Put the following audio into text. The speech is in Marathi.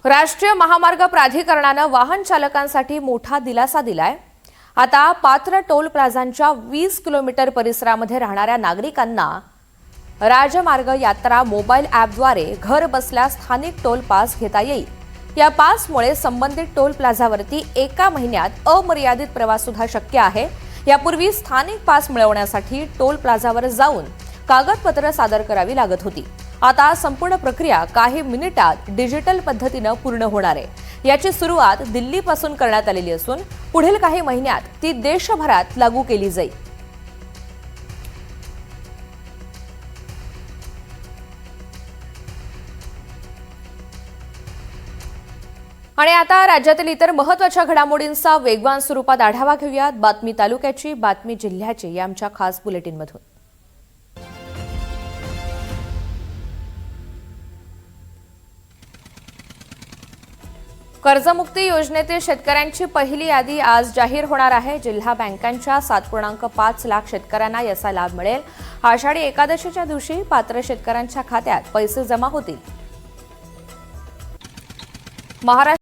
राष्ट्रीय महामार्ग प्राधिकरणाने वाहन चालकांसाठी मोठा दिलासा दिलाय। आता पात्र टोल प्लाझांच्या 20 किलोमीटर परिसरामध्ये राहणाऱ्या नागरिकांना राजमार्ग यात्रा मोबाईल ॲपद्वारे घर बसल्या स्थानिक टोल पास घेता येईल। या पासमुळे संबंधित टोल प्लाझावरती एका महिन्यात अमर्यादित प्रवास सुद्धा शक्य आहे। यापूर्वी स्थानिक पास मिळवण्यासाठी टोल प्लाझावर जाऊन कागदपत्र सादर करावी लागत होती। आता संपूर्ण प्रक्रिया काही मिनिटात डिजिटल पद्धतीने पूर्ण होणार आहे। याची सुरुवात दिल्लीपासून करण्यात आलेली असून पुढील काही महिन्यात ती देशभरात लागू केली जाईल। आणि आता राज्यातील इतर महत्त्वाच्या घडामोडींचा वेगवान स्वरूपात आढावा घेऊयात। बातमी तालुक्याची, बातमी जिल्ह्याची या आमच्या खास बुलेटिनमधून। कर्जमुक्ती योजनेतील शेतकऱ्यांची पहिली यादी आज जाहीर होणार आहे। जिल्हा बँकांच्या 7.5 लाख शेतकऱ्यांना याचा लाभ मिळेल। आषाढी एकादशीच्या दिवशी पात्र शेतकऱ्यांच्या खात्यात पैसे जमा होतील। महाराष्ट्र